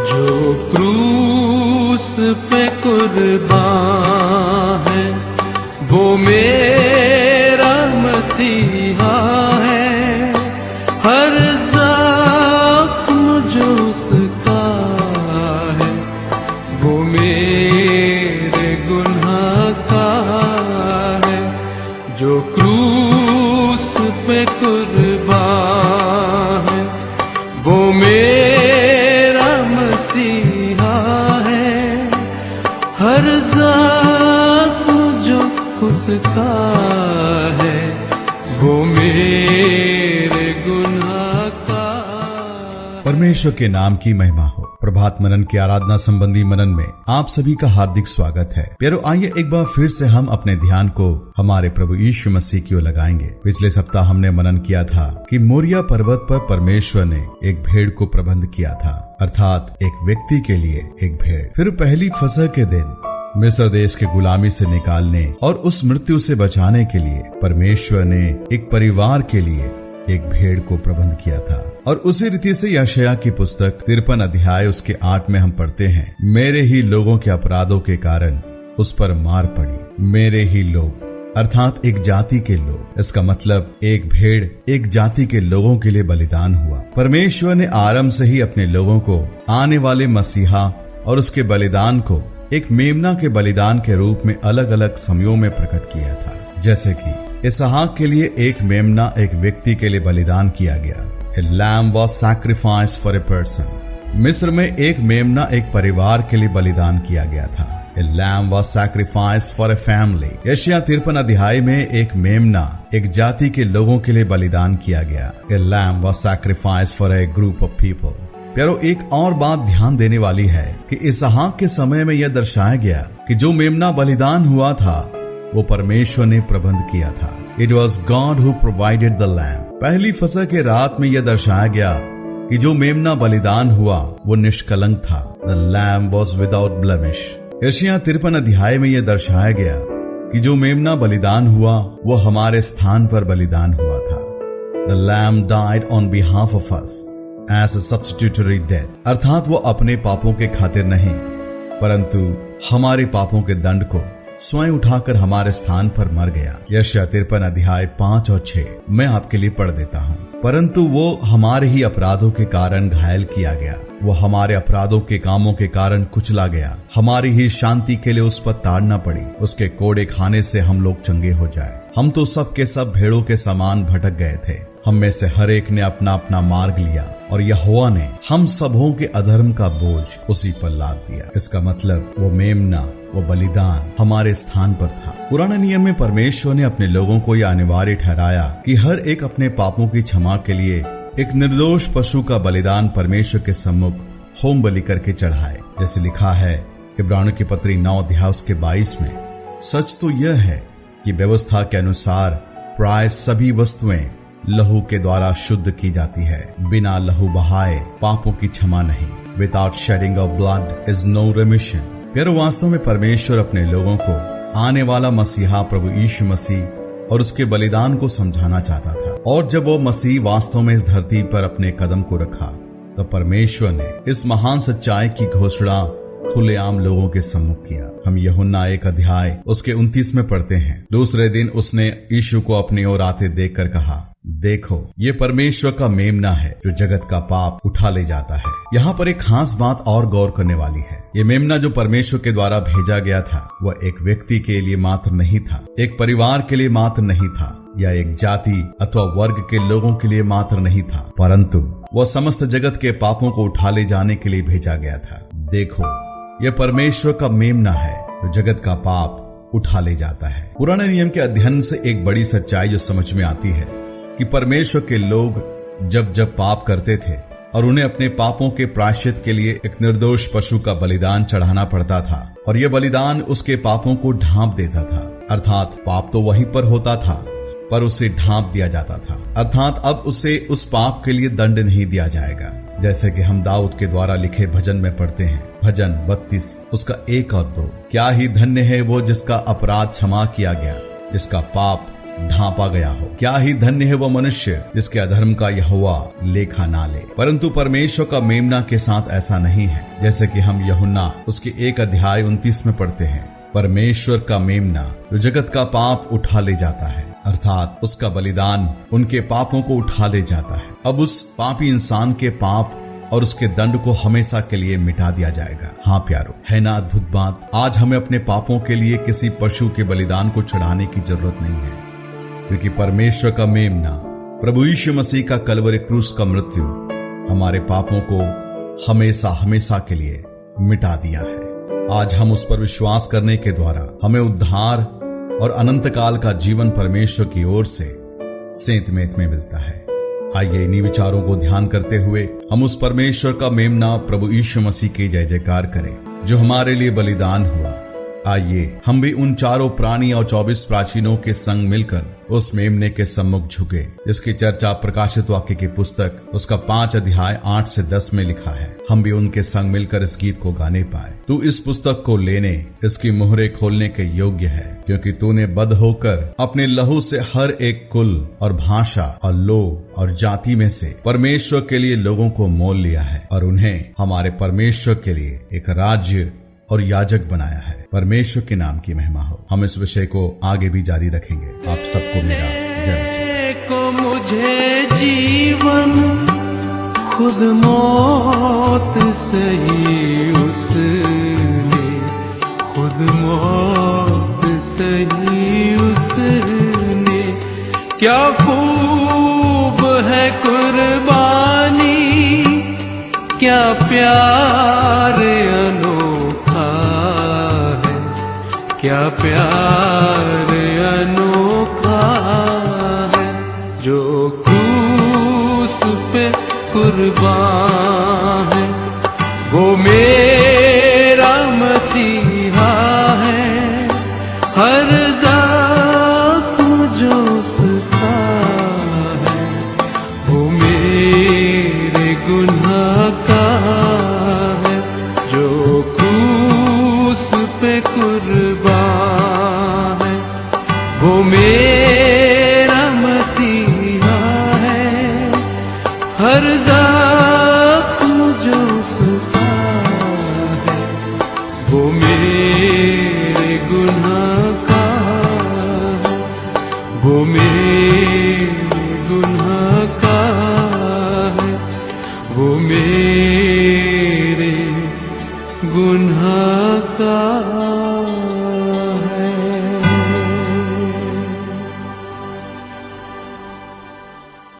जो क्रूस पे कुर्बान है वो मेरा मसीहा है। हर ज़ख्म जो उसका है वो मेरे गुनाह का है। जो क्रूस पे कुर्बान है वो मेरा मसीहा है। हर ज़ख्म जो उसका है वो मेरे गुनाह का। परमेश्वर के नाम की महिमा हो। प्रभात मनन की आराधना संबंधी मनन में आप सभी का हार्दिक स्वागत है। प्यारो, आइए एक बार फिर से हम अपने ध्यान को हमारे प्रभु यीशु मसीह की ओर लगाएंगे। पिछले सप्ताह हमने मनन किया था कि मोरिया पर्वत पर परमेश्वर ने एक भेड़ को प्रबंध किया था, अर्थात एक व्यक्ति के लिए एक भेड़। फिर पहली फसह के दिन मिस्र देश के गुलामी से निकालने और उस मृत्यु से बचाने के लिए परमेश्वर ने एक परिवार के लिए एक भेड़ को प्रबंध किया था। और उसी रीति से यशायाह की पुस्तक 53 अध्याय उसके 8 में हम पढ़ते हैं, मेरे ही लोगों के अपराधों के कारण उस पर मार पड़ी। मेरे ही लोग अर्थात एक जाति के लोग। इसका मतलब एक भेड़ एक जाति के लोगों के लिए बलिदान हुआ। परमेश्वर ने आरंभ से ही अपने लोगों को आने वाले मसीहा और उसके बलिदान को एक मेमना के बलिदान के रूप में अलग अलग समयों में प्रकट किया था। जैसे कि इसहाक के लिए एक मेमना एक व्यक्ति के लिए बलिदान किया गया। A lamb was sacrificed for a person. मिस्र में एक मेमना एक परिवार के लिए बलिदान किया गया था। A lamb was sacrificed for a family. यशायाह 53 अध्याय में एक मेमना एक जाति के लोगों के लिए बलिदान किया गया। A lamb was sacrificed for a group of people. प्यारो, एक और बात ध्यान देने वाली है कि इसहाक के समय में यह दर्शाया गया कि जो मेमना बलिदान हुआ था वो परमेश्वर ने प्रबंध किया था। It was God who provided the lamb. पहली फसह के रात में यह दर्शाया गया कि जो मेमना बलिदान हुआ वो निष्कलंक था। The lamb was without blemish. यशायाह 53 अध्याय में यह दर्शाया गया कि जो मेमना बलिदान हुआ वो हमारे स्थान पर बलिदान हुआ था। The lamb died on behalf of us as a substitutory death. अर्थात वो अपने पापों के खातिर नहीं परंतु हमारे पापों के दंड को स्वयं उठाकर हमारे स्थान पर मर गया। यशायाह 53 अध्याय 5 और 6 मैं आपके लिए पढ़ देता हूँ। परंतु वो हमारे ही अपराधों के कारण घायल किया गया, वो हमारे अपराधों के कामों के कारण कुचला गया। हमारी ही शांति के लिए उस पर ताड़ना पड़ी, उसके कोड़े खाने से हम लोग चंगे हो जाए। हम तो सब के सब भेड़ों के समान भटक गए थे, हम में से हर एक ने अपना अपना मार्ग लिया और यहोवा ने हम सबों के अधर्म का बोझ उसी पर लाद दिया। इसका मतलब वो मेमना वो बलिदान हमारे स्थान पर था। पुराने नियम में परमेश्वर ने अपने लोगों को यह अनिवार्य ठहराया कि हर एक अपने पापों की क्षमा के लिए एक निर्दोष पशु का बलिदान परमेश्वर के सम्मुख होम बलि करके चढ़ाए। जैसे लिखा है इब्रानियों की पत्री 9 अध्याय उसके 22 में, सच तो यह है कि व्यवस्था के अनुसार प्राय सभी वस्तुएं लहू के द्वारा शुद्ध की जाती है, बिना लहू बहाए पापों की क्षमा नहीं। Without shedding of blood is no remission. प्यारो, वास्तव में परमेश्वर अपने लोगों को आने वाला मसीहा प्रभु यीशु मसीह और उसके बलिदान को समझाना चाहता था। और जब वो मसीह वास्तव में इस धरती पर अपने कदम को रखा तो परमेश्वर ने इस महान सच्चाई की घोषणा खुलेआम लोगों के सम्मुख किया। हम यूहन्ना 1 अध्याय उसके 29 में पढ़ते हैं, दूसरे दिन उसने यीशु को अपनी ओर आते देखकर कहा, देखो ये परमेश्वर का मेमना है जो जगत का पाप उठा ले जाता है। यहाँ पर एक खास बात और गौर करने वाली है। ये मेमना जो परमेश्वर के द्वारा भेजा गया था वह एक व्यक्ति के लिए मात्र नहीं था, एक परिवार के लिए मात्र नहीं था, या एक जाति अथवा वर्ग के लोगों के लिए मात्र नहीं था, परंतु वह समस्त जगत के पापों को उठा ले जाने के लिए भेजा गया था। देखो यह परमेश्वर का मेमना है जो जगत का पाप उठा ले जाता है। पुराने नियम के अध्ययन से एक बड़ी सच्चाई जो समझ में आती है कि परमेश्वर के लोग जब जब पाप करते थे और उन्हें अपने पापों के प्रायश्चित के लिए एक निर्दोष पशु का बलिदान चढ़ाना पड़ता था और यह बलिदान उसके पापों को ढांप देता था। अर्थात पाप तो वहीं पर होता था पर उसे ढांप दिया जाता था, अर्थात अब उसे उस पाप के लिए दंड नहीं दिया जाएगा। जैसे कि हम दाऊद के द्वारा लिखे भजन में पढ़ते हैं, भजन 32 उसका 1 और 2, क्या ही धन्य है वो जिसका अपराध क्षमा किया गया, जिसका पाप ढांपा गया हो। क्या ही धन्य है वो मनुष्य जिसके अधर्म का यहोवा लेखा ना ले। परंतु परमेश्वर का मेमना के साथ ऐसा नहीं है। जैसे कि हम यूहन्ना उसके 1:29 में पढ़ते हैं, परमेश्वर का मेमना जो जगत का पाप उठा ले जाता है, अर्थात उसका बलिदान उनके पापों को उठा ले जाता है। अब उस पापी इंसान के पाप और उसके दंड को हमेशा के लिए मिटा दिया जाएगा। हाँ प्यारो, है ना अद्भुत बात। आज हमें अपने पापों के लिए किसी पशु के बलिदान को चढ़ाने की जरूरत नहीं है, क्योंकि परमेश्वर का मेमना प्रभु यीशु मसीह का कलवरी क्रूस का मृत्यु हमारे पापों को हमेशा हमेशा के लिए मिटा दिया है। आज हम उस पर विश्वास करने के द्वारा हमें उद्धार और अनंत काल का जीवन परमेश्वर की ओर से सेंत मेत में मिलता है। आइए इन्हीं विचारों को ध्यान करते हुए हम उस परमेश्वर का मेमना प्रभु यीशु मसीह की जय जयकार करें जो हमारे लिए बलिदान हुआ। आइए हम भी उन चारों प्राणी और 24 प्राचीनों के संग मिलकर उस मेमने के सम्मुख झुके, जिसकी चर्चा प्रकाशित वाक्य की पुस्तक उसका 5 अध्याय 8 से 10 में लिखा है। हम भी उनके संग मिलकर इस गीत को गाने पाए। तू इस पुस्तक को लेने, इसकी मुहरे खोलने के योग्य है, क्योंकि तूने बद्ध होकर अपने लहू से हर एक कुल और भाषा और लोग और जाति में से परमेश्वर के लिए लोगों को मोल लिया है और उन्हें हमारे परमेश्वर के लिए एक राज्य और याजक बनाया है। परमेश्वर के नाम की महिमा हो। हम इस विषय को आगे भी जारी रखेंगे। आप सबको मेरा जय मसीह। को मुझे जीवन खुद मौत सही उसने, खुद मौत सही उसने। क्या खूब है कुर्बानी, क्या प्यार अनोखा है, क्या प्यार अनोखा है, जो क्रूस पे कुर्बान है। वो मेरा मसीहा है, हर ज़ख्म जो उसका है, वो मेरे गुनाह का है, जो क्रूस पे कुर्बान है। वो मेरा मसीहा है, हर